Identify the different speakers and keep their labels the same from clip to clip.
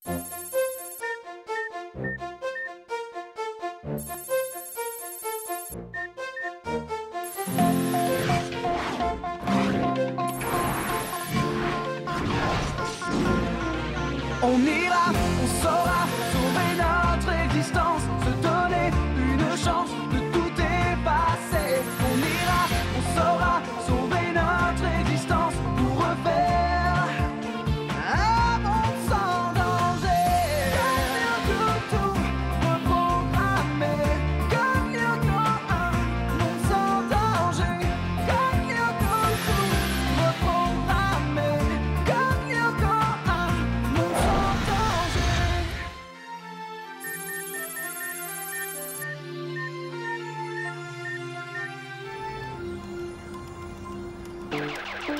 Speaker 1: On ira, on saura sauver notre existence, se donner une chance de tout effacer. On ira, on saura sauver notre existence pour refaire un monde sans danger. Tout reprogrammer, comme un monde sans danger. Comme tout reprogrammer, comme un monde sans danger.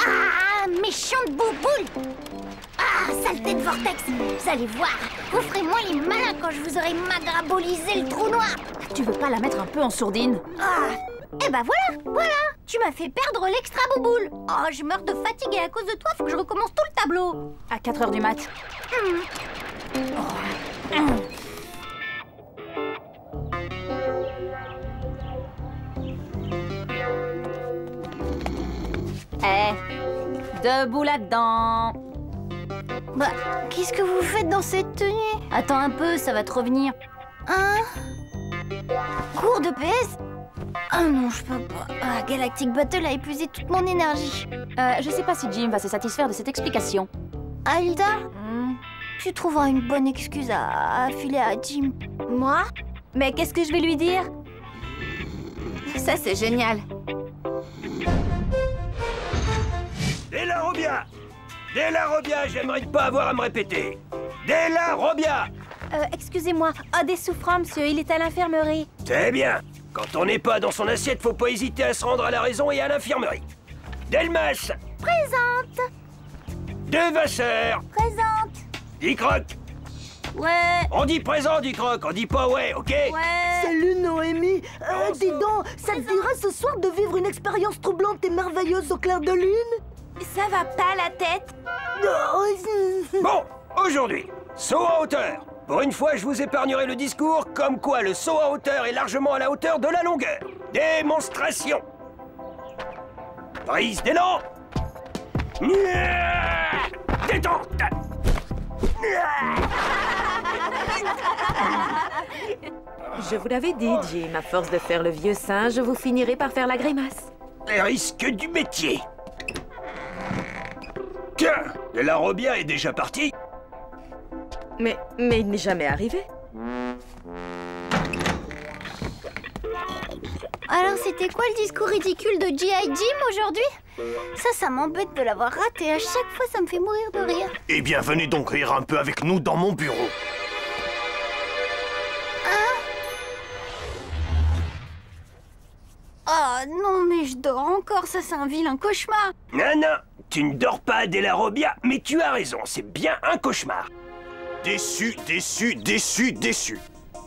Speaker 2: Ah, méchante bouboule! Ah, saleté de vortex! Vous allez voir, vous ferez moins les malins quand je vous aurai magrabolisé le trou noir!
Speaker 3: Tu veux pas la mettre un peu en sourdine?
Speaker 2: Ah, eh ben voilà! Tu m'as fait perdre l'extra bouboule! Oh, je meurs de fatigue et à cause de toi, faut que je recommence tout le tableau!
Speaker 3: À 4 heures du mat. Debout là-dedans.
Speaker 2: Bah, qu'est-ce que vous faites dans cette tenue?
Speaker 3: Attends un peu, ça va te revenir.
Speaker 2: Hein? Cours de PS? Ah non, je peux pas. Ah, Galactic Battle a épuisé toute mon énergie.
Speaker 3: Je sais pas si Jim va se satisfaire de cette explication.
Speaker 2: Alda, tu trouveras une bonne excuse à filer à Jim.
Speaker 3: Moi? Mais qu'est-ce que je vais lui dire? Ça, c'est génial.
Speaker 4: Della Robbia! Della Robbia, j'aimerais pas avoir à me répéter. Della Robbia!
Speaker 3: Excusez-moi. Ah, des souffrants, monsieur. Il est à l'infirmerie.
Speaker 4: C'est bien. Quand on n'est pas dans son assiette, faut pas hésiter à se rendre à la raison et à l'infirmerie. Delmas!
Speaker 2: Présente!
Speaker 4: Devasseur!
Speaker 2: Présente!
Speaker 4: Dicroc!
Speaker 3: Ouais.
Speaker 4: On dit présent, Dicroc, on dit pas ouais, ok?
Speaker 3: Ouais.
Speaker 5: Salut Noémie. Dis donc, ça te dirait ce soir de vivre une expérience troublante et merveilleuse au clair de lune?
Speaker 3: Ça va pas la tête?
Speaker 4: Bon, aujourd'hui, saut en hauteur. Pour une fois, je vous épargnerai le discours comme quoi le saut en hauteur est largement à la hauteur de la longueur. Démonstration. Prise d'élan. Détente.
Speaker 6: Je vous l'avais dit, Jim, à force de faire le vieux singe, vous finirez par faire la grimace.
Speaker 4: Les risques du métier. Tiens, Della Robbia est déjà parti.
Speaker 6: Mais il n'est jamais arrivé.
Speaker 2: Alors, c'était quoi le discours ridicule de G.I. Jim aujourd'hui? Ça m'embête de l'avoir raté. À chaque fois, ça me fait mourir de rire.
Speaker 7: Eh bien, venez donc rire un peu avec nous dans mon bureau.
Speaker 2: Oh non, mais je dors encore. Ça, c'est un vilain cauchemar.
Speaker 4: Non, non, tu ne dors pas, Della Robbia, mais tu as raison, c'est bien un cauchemar.
Speaker 7: Déçu, déçu, déçu, déçu.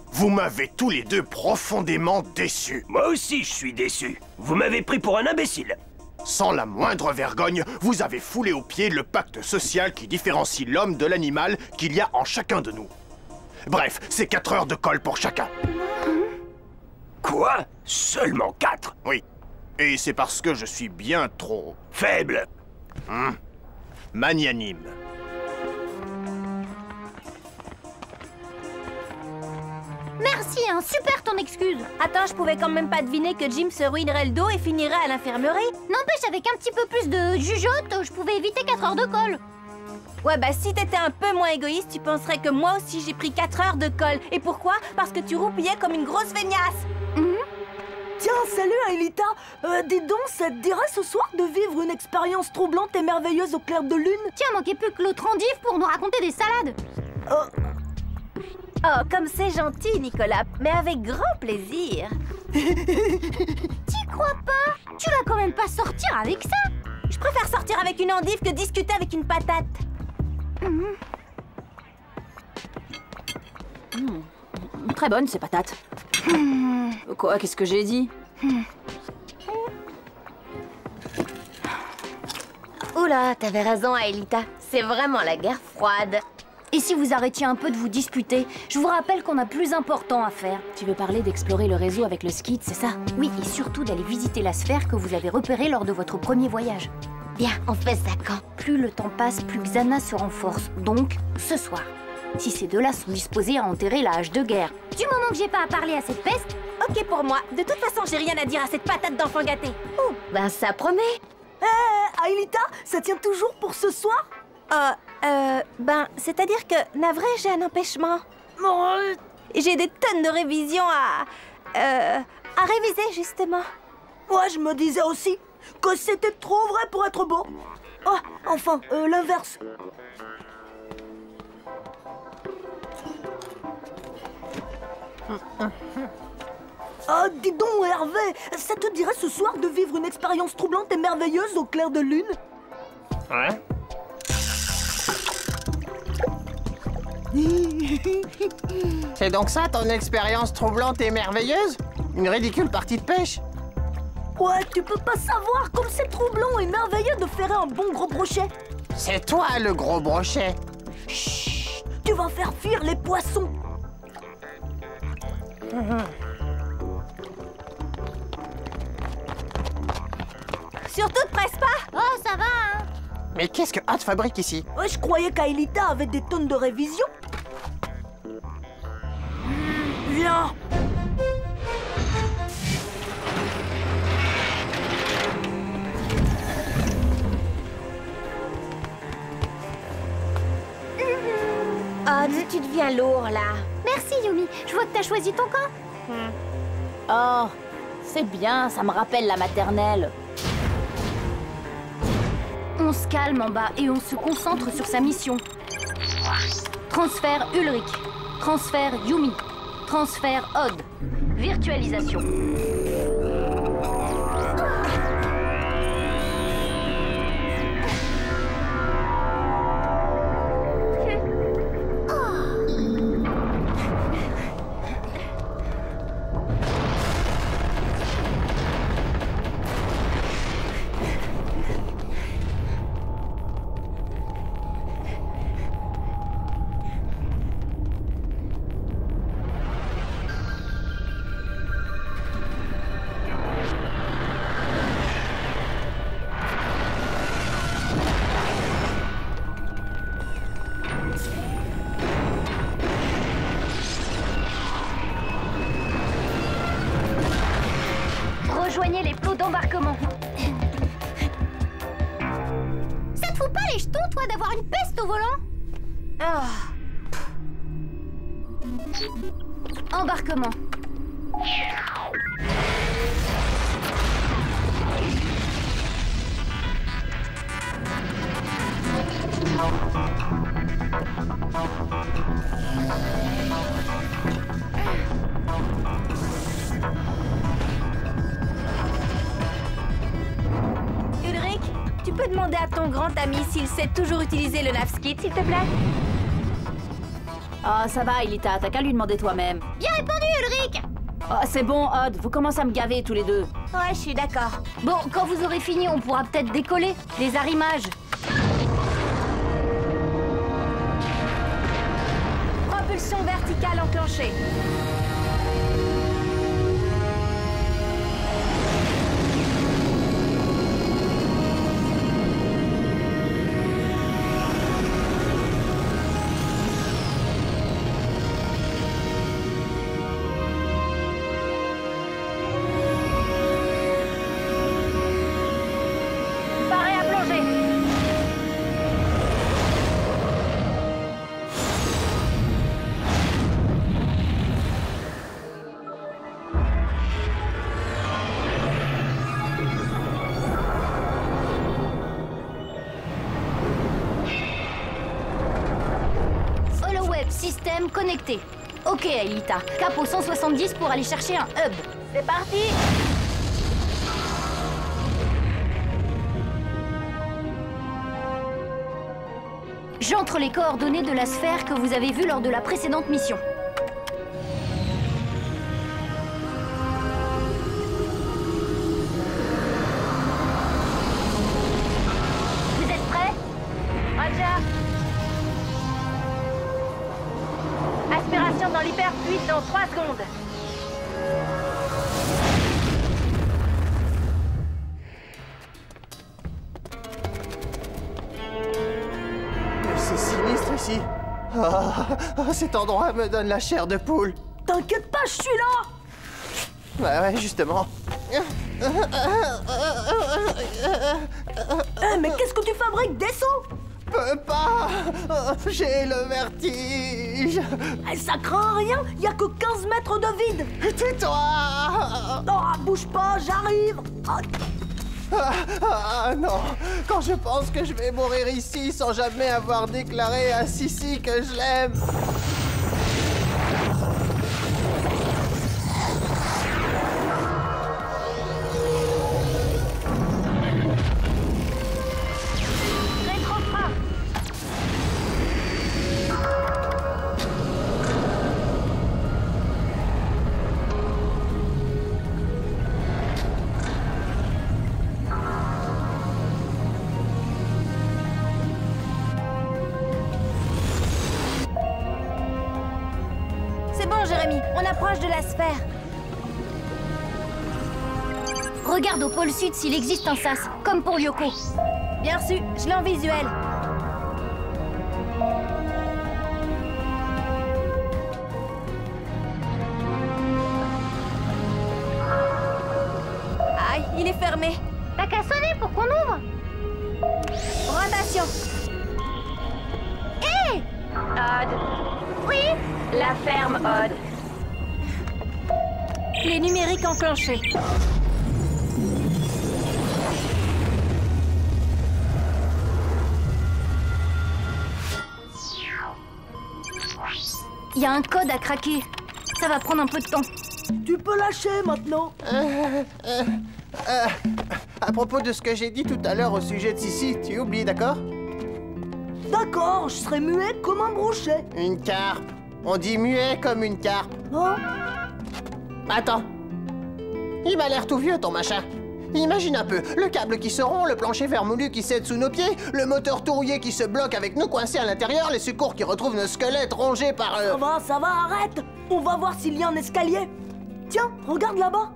Speaker 7: Vous m'avez tous les deux profondément déçu.
Speaker 4: Moi aussi, je suis déçu. Vous m'avez pris pour un imbécile.
Speaker 7: Sans la moindre vergogne, vous avez foulé aux pieds le pacte social qui différencie l'homme de l'animal qu'il y a en chacun de nous. Bref, c'est 4 heures de colle pour chacun.
Speaker 4: Quoi? Seulement 4?
Speaker 7: Oui. Et c'est parce que je suis bien trop...
Speaker 4: Faible.
Speaker 7: magnanime.
Speaker 2: Merci, hein, super ton excuse.
Speaker 3: Attends, je pouvais quand même pas deviner que Jim se ruinerait le dos et finirait à l'infirmerie.
Speaker 2: N'empêche, avec un petit peu plus de jugeote, je pouvais éviter 4 heures de colle.
Speaker 3: Ouais, bah si t'étais un peu moins égoïste, tu penserais que moi aussi j'ai pris 4 heures de colle. Et pourquoi? Parce que tu roupillais comme une grosse feignasse.
Speaker 5: Tiens, salut Aelita. Dis donc, ça te dirait ce soir de vivre une expérience troublante et merveilleuse au clair de lune?
Speaker 2: Tiens, manquait plus que l'autre endive pour nous raconter des salades.
Speaker 3: Oh, comme c'est gentil, Nicolas, mais avec grand plaisir.
Speaker 2: T'y crois pas? Tu vas quand même pas sortir avec ça.
Speaker 3: Je préfère sortir avec une endive que discuter avec une patate. Très bonne, ces patates. Quoi, qu'est-ce que j'ai dit?
Speaker 8: Oula, t'avais raison, Aelita. C'est vraiment la guerre froide.
Speaker 2: Et si vous arrêtiez un peu de vous disputer? Je vous rappelle qu'on a plus important à faire.
Speaker 3: Tu veux parler d'explorer le réseau avec le skid, c'est ça?
Speaker 2: Oui, et surtout d'aller visiter la sphère que vous avez repérée lors de votre premier voyage. Bien, on fait ça quand? Plus le temps passe, plus Xana se renforce. Donc, ce soir. Si ces deux-là sont disposés à enterrer la hache de guerre. Du moment que j'ai pas à parler à cette peste...
Speaker 3: Ok pour moi. De toute façon, j'ai rien à dire à cette patate d'enfant gâté.
Speaker 2: Oh, ben ça promet.
Speaker 5: Aelita, ça tient toujours pour ce soir?
Speaker 3: Ben, c'est-à-dire que, navré, j'ai un empêchement. J'ai des tonnes de révisions à réviser, justement.
Speaker 5: Moi, je me disais aussi que c'était trop vrai pour être beau. Oh, enfin, l'inverse. Ah, dis donc, Hervé, ça te dirait ce soir de vivre une expérience troublante et merveilleuse au clair de lune?
Speaker 4: Ouais.
Speaker 8: C'est donc ça ton expérience troublante et merveilleuse? Une ridicule partie de pêche?
Speaker 5: Ouais, tu peux pas savoir comme c'est troublant et merveilleux de ferrer un bon gros brochet.
Speaker 8: C'est toi le gros brochet.
Speaker 5: Chut, tu vas faire fuir les poissons.
Speaker 3: Surtout, te presse pas.
Speaker 2: Oh, ça va, hein?
Speaker 8: Mais qu'est-ce que Hot fabrique ici?
Speaker 5: Ouais, je croyais qu'Aelita avait des tonnes de révision. Viens.
Speaker 3: Oh, tu deviens lourd, là.
Speaker 2: Merci, Yumi. Je vois que t'as choisi ton camp.
Speaker 3: Oh, c'est bien, ça me rappelle la maternelle.
Speaker 2: On se calme en bas et on se concentre sur sa mission. Transfert Ulrich. Transfert Yumi. Transfert Odd. Virtualisation. Rejoignez les plots d'embarquement. Ça te fout pas les jetons, toi, d'avoir une peste au volant? Embarquement.
Speaker 3: Ulrich, tu peux demander à ton grand ami s'il sait toujours utiliser le navskit, s'il te plaît?
Speaker 6: Oh, ça va, Aelita, t'as qu'à lui demander toi-même.
Speaker 2: Bien répondu, Ulrich!
Speaker 6: Oh, c'est bon, Odd, vous commencez à me gaver tous les deux.
Speaker 3: Ouais, je suis d'accord.
Speaker 2: Bon, quand vous aurez fini, on pourra peut-être décoller. Les arrimages.
Speaker 3: Propulsion verticale enclenchée. Paré à plonger.
Speaker 2: HoloWeb système connecté. Ok, Aelita. Cap au 170 pour aller chercher un hub.
Speaker 3: C'est parti.
Speaker 2: J'entre les coordonnées de la sphère que vous avez vue lors de la précédente mission. Vous êtes prêts?
Speaker 3: Roger. dans l'hyperfluide dans 3 secondes.
Speaker 8: Mais c'est sinistre ici. Cet endroit me donne la chair de poule.
Speaker 5: T'inquiète pas, je suis là.
Speaker 8: Ouais, justement.
Speaker 5: Mais qu'est-ce que tu fabriques? Des sauts?
Speaker 8: Peux pas. J'ai le vertige.
Speaker 5: Ça craint rien, y a que 15 mètres de vide.
Speaker 8: Tais-toi.
Speaker 5: Oh, bouge pas, j'arrive.
Speaker 8: Non. Quand je pense que je vais mourir ici sans jamais avoir déclaré à Sissi que je l'aime.
Speaker 3: C'est bon, Jérémy, on approche de la sphère.
Speaker 2: Regarde au pôle sud s'il existe un sas, comme pour Lyoko.
Speaker 3: Bien reçu, je l'ai en visuel. Aïe, il est fermé.
Speaker 2: T'as qu'à sonner pour qu'on ouvre.
Speaker 3: Rotation.
Speaker 2: Hé
Speaker 3: Odd.
Speaker 2: Oui.
Speaker 3: La ferme Odd. Clé numérique enclenchée.
Speaker 2: Il y a un code à craquer. Ça va prendre un peu de temps.
Speaker 5: Tu peux lâcher maintenant.
Speaker 8: À propos de ce que j'ai dit tout à l'heure au sujet de Sissi, tu oublies, d'accord?
Speaker 5: D'accord, je serai muet comme un brochet.
Speaker 8: Une carpe. On dit muet comme une carpe.
Speaker 5: Oh,
Speaker 8: Attends. Il m'a l'air tout vieux, ton machin. Imagine un peu, le câble qui se rompt, le plancher vermoulu qui cède sous nos pieds, le moteur tout rouillé qui se bloque avec nous coincés à l'intérieur, les secours qui retrouvent nos squelettes rongés par...
Speaker 5: ça va, arrête. On va voir s'il y a un escalier. Tiens, regarde là-bas.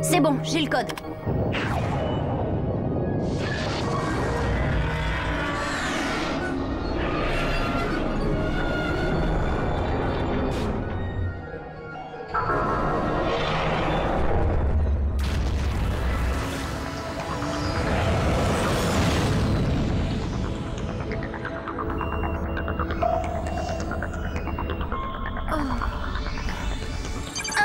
Speaker 2: C'est bon, j'ai le code.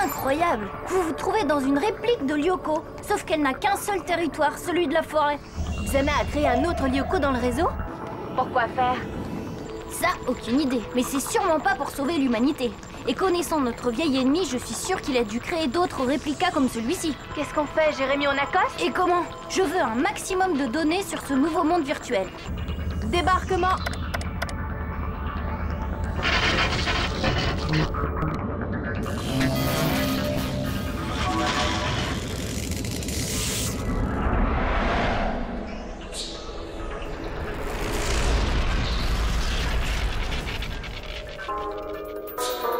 Speaker 2: Incroyable! Vous vous trouvez dans une réplique de Lyoko, sauf qu'elle n'a qu'un seul territoire, celui de la forêt.
Speaker 3: Xana a créé un autre Lyoko dans le réseau? Pourquoi faire?
Speaker 2: Ça, aucune idée, mais c'est sûrement pas pour sauver l'humanité. Et connaissant notre vieil ennemi, je suis sûre qu'il a dû créer d'autres réplicas comme celui-ci.
Speaker 3: Qu'est-ce qu'on fait, Jérémy, on accoste?
Speaker 2: Et comment? Je veux un maximum de données sur ce nouveau monde virtuel.
Speaker 3: Débarquement.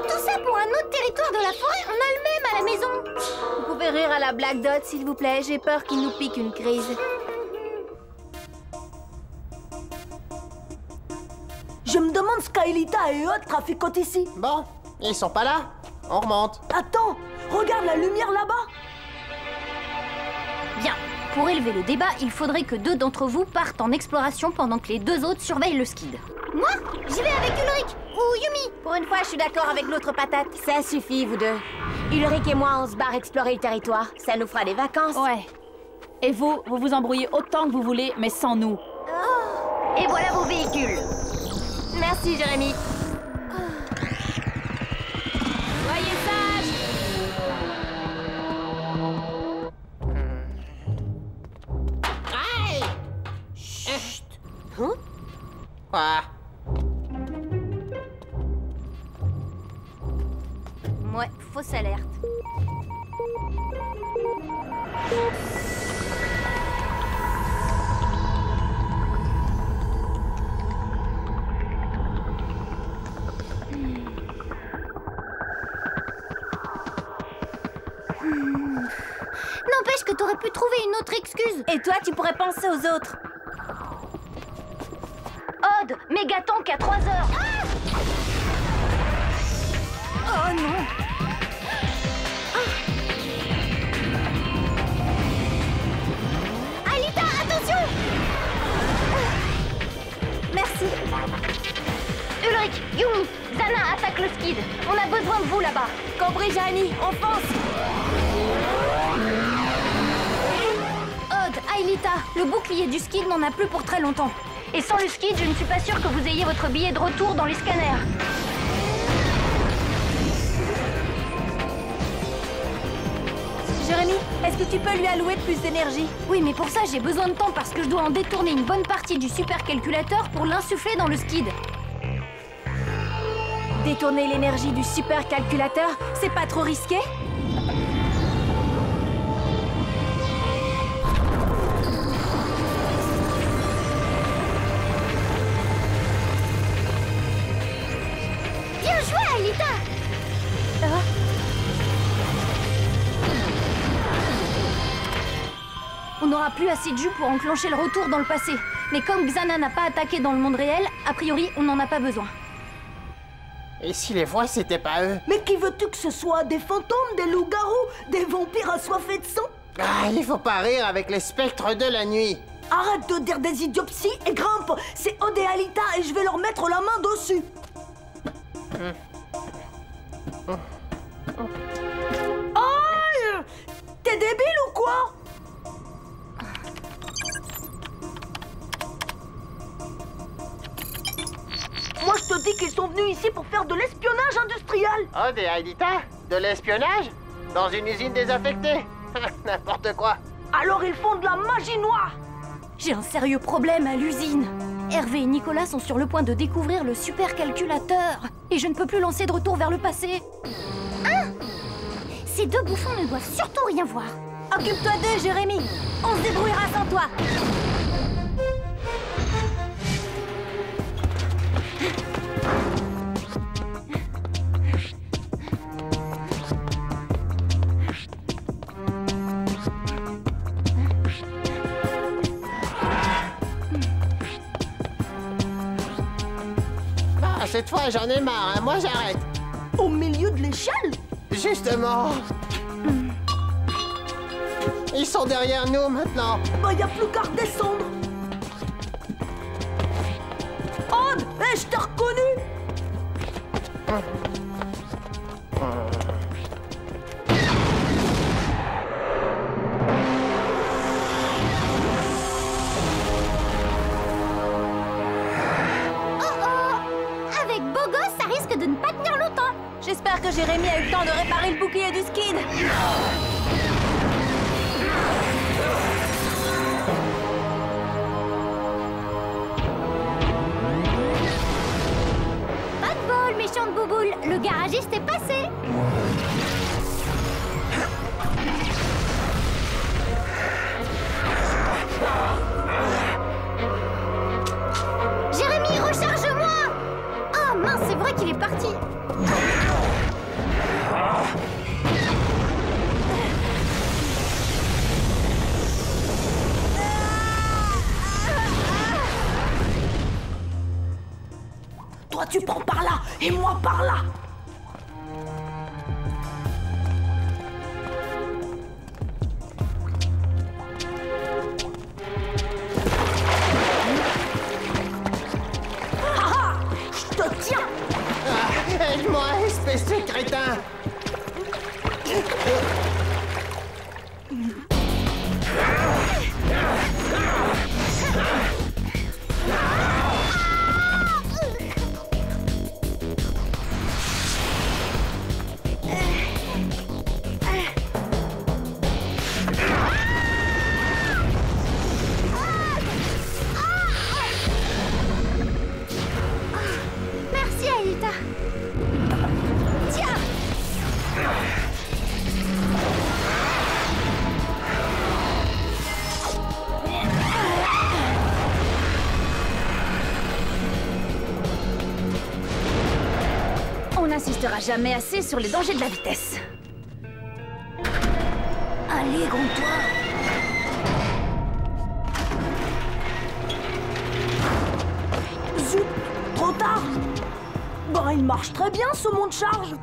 Speaker 2: Tout ça pour un autre territoire de la forêt? On a le même à la maison.
Speaker 3: Vous pouvez rire à la Black Dot, s'il vous plaît. J'ai peur qu'il nous pique une crise.
Speaker 5: Je me demande ce qu'Aelita et Odd traficotent ici.
Speaker 8: Bon, ils sont pas là. On remonte.
Speaker 5: Attends, regarde la lumière là-bas.
Speaker 2: Bien. Pour élever le débat, il faudrait que 2 d'entre vous partent en exploration pendant que les 2 autres surveillent le skid.
Speaker 3: Moi? J'y vais avec Ulrich ou Yumi. Pour une fois, je suis d'accord avec l'autre patate. Ça suffit, vous deux. Ulrich et moi, on se barre explorer le territoire. Ça nous fera des vacances.
Speaker 9: Ouais. Et vous, vous vous embrouillez autant que vous voulez, mais sans nous.
Speaker 2: Et voilà vos véhicules.
Speaker 3: Merci, Jérémy. Soyez sages.
Speaker 8: Aïe! Chut! Ah.
Speaker 2: Ouais, fausse alerte. J'aurais pu trouver une autre excuse.
Speaker 3: Et toi, tu pourrais penser aux autres.
Speaker 2: Odd, mégatank à 3 heures. Oh non. Alita, attention.
Speaker 3: Merci.
Speaker 2: Ulrich, Yumi, Zana attaque le skid. On a besoin de vous là-bas.
Speaker 3: Compris, Jani, on fonce.
Speaker 2: Odd, Aelita, le bouclier du skid n'en a plus pour très longtemps. Et sans le skid, je ne suis pas sûre que vous ayez votre billet de retour dans les scanners.
Speaker 3: Jérémy, est-ce que tu peux lui allouer plus d'énergie?
Speaker 2: Oui, mais pour ça, j'ai besoin de temps parce que je dois en détourner une bonne partie du supercalculateur pour l'insuffler dans le skid.
Speaker 3: Détourner l'énergie du supercalculateur, c'est pas trop risqué?
Speaker 2: Bien joué, Alita! On n'aura plus assez de jus pour enclencher le retour dans le passé. Mais comme Xana n'a pas attaqué dans le monde réel, a priori, on n'en a pas besoin.
Speaker 8: Et si les voix, c'était pas eux?
Speaker 5: Mais qui veux-tu que ce soit? Des fantômes, des loups-garous, des vampires assoiffés de sang?
Speaker 8: Ah, il faut pas rire avec les spectres de la nuit.
Speaker 5: Arrête de dire des idioties et grimpe. C'est Odd et Alita et je vais leur mettre la main dessus. Oh! T'es débile ou quoi? Moi je te dis qu'ils sont venus ici pour faire de l'espionnage industriel.
Speaker 8: Oh, des Aelita? De l'espionnage? Dans une usine désaffectée? N'importe quoi.
Speaker 5: Alors ils font de la magie noire.
Speaker 2: J'ai un sérieux problème à l'usine. Hervé et Nicolas sont sur le point de découvrir le supercalculateur. Et je ne peux plus lancer de retour vers le passé. Hein? Ces deux bouffons ne doivent surtout rien voir.
Speaker 3: Occupe-toi d'eux, Jérémy. On se débrouillera sans toi.
Speaker 8: Ah, cette fois, j'en ai marre, hein. Moi, j'arrête.
Speaker 5: Au milieu de l'échelle?
Speaker 8: Justement. Ils sont derrière nous, maintenant.
Speaker 5: Bah y a plus qu'à redescendre. Odd, je t'ai reconnu.
Speaker 2: Avec Beau Gosse, ça risque de ne pas tenir longtemps.
Speaker 3: J'espère que Jérémy a eu le temps de réparer le bouclier du skid.
Speaker 2: Pas de bol, méchante bouboule. Le garagiste est passé. Jérémy, recharge-moi! Oh mince, c'est vrai qu'il est parti.
Speaker 5: Toi tu prends par là et moi par là. Je te tiens.
Speaker 8: Ah, aide-moi, espèce de crétin.
Speaker 2: Merci, Aelita. Tiens! On n'insistera jamais assez sur les dangers de la vitesse. Allez, gronde-toi!
Speaker 5: Ben, il marche très bien, ce monte-charge.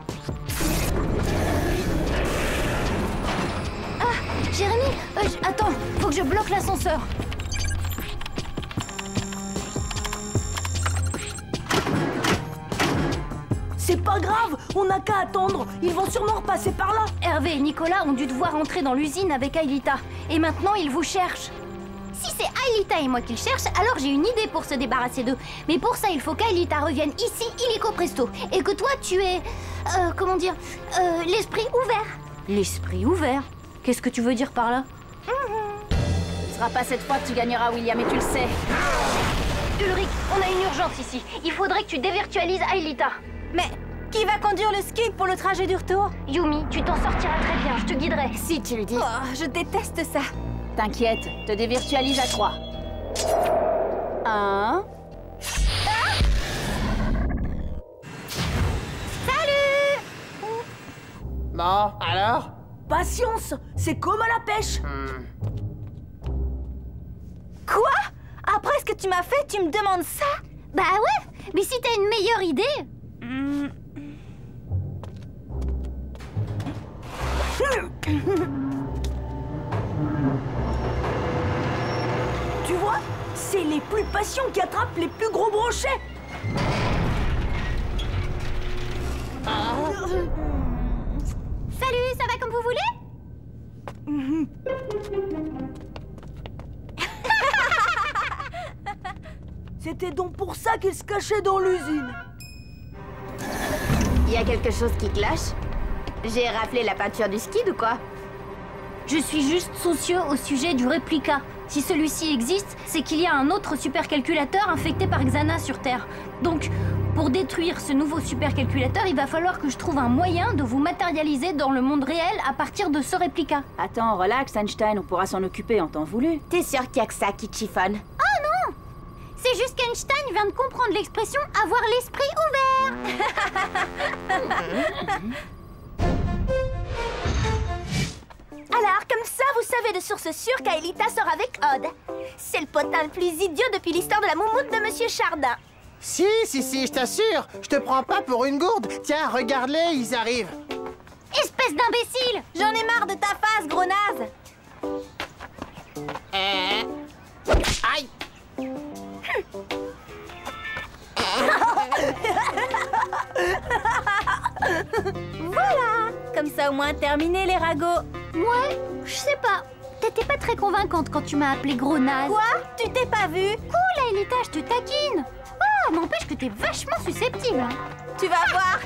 Speaker 2: Ah, Jérémy, attends, faut que je bloque l'ascenseur.
Speaker 5: C'est pas grave, on n'a qu'à attendre. Ils vont sûrement repasser par là.
Speaker 2: Hervé et Nicolas ont dû te voir entrer dans l'usine avec Aelita. Et maintenant, ils vous cherchent. Si c'est Aelita et moi qu'ils cherchent, alors j'ai une idée pour se débarrasser d'eux. Mais pour ça, il faut qu'Aelita revienne ici, illico presto. Et que toi, tu es... comment dire l'esprit ouvert. L'esprit ouvert? Qu'est-ce que tu veux dire par là?
Speaker 9: Ce sera pas cette fois que tu gagneras, William, et tu le sais.
Speaker 2: Ulrich, on a une urgence ici. Il faudrait que tu dévirtualises Aelita.
Speaker 3: Mais qui va conduire le skid pour le trajet du retour?
Speaker 2: Yumi, tu t'en sortiras très bien, je te guiderai.
Speaker 9: Si tu le dis.
Speaker 3: Oh, je déteste ça.
Speaker 9: T'inquiète, te dévirtualise à 3. 1...
Speaker 8: Bon, alors?
Speaker 5: Patience, c'est comme à la pêche.
Speaker 3: Quoi? Après ce que tu m'as fait, tu me demandes ça?
Speaker 2: Bah ouais, mais si t'as une meilleure idée...
Speaker 5: Tu vois, c'est les plus patients qui attrapent les plus gros brochets.
Speaker 2: Salut, ça va comme vous voulez?
Speaker 5: C'était donc pour ça qu'ils se cachaient dans l'usine.
Speaker 6: Il y a quelque chose qui cloche? J'ai raflé la peinture du skid ou quoi?
Speaker 2: Je suis juste soucieux au sujet du réplica. Si celui-ci existe, c'est qu'il y a un autre supercalculateur infecté par Xana sur Terre. Donc, pour détruire ce nouveau supercalculateur, il va falloir que je trouve un moyen de vous matérialiser dans le monde réel à partir de ce réplica.
Speaker 9: Attends, relax, Einstein, on pourra s'en occuper en temps voulu.
Speaker 6: T'es sûr qu'il y a que ça qui te chiffonne?
Speaker 2: Oh non! C'est juste qu'Einstein vient de comprendre l'expression « avoir l'esprit ouvert ».
Speaker 3: Alors, comme ça, vous savez de source sûre qu'Aelita sort avec Odd. C'est le potin le plus idiot depuis l'histoire de la moumoute de Monsieur Chardin.
Speaker 8: Si, je t'assure. Je te prends pas pour une gourde. Tiens, regarde-les, ils arrivent.
Speaker 2: Espèce d'imbécile!
Speaker 3: J'en ai marre de ta face, gros naze.
Speaker 8: Aïe!
Speaker 3: Voilà. Comme ça, au moins, terminé les ragots.
Speaker 2: Ouais, je sais pas. T'étais pas très convaincante quand tu m'as appelé gros naze.
Speaker 3: Quoi? Tu t'es pas vu?
Speaker 2: Cool, Aelita, je te taquine. Ah, n'empêche que t'es vachement susceptible.
Speaker 3: Tu vas voir.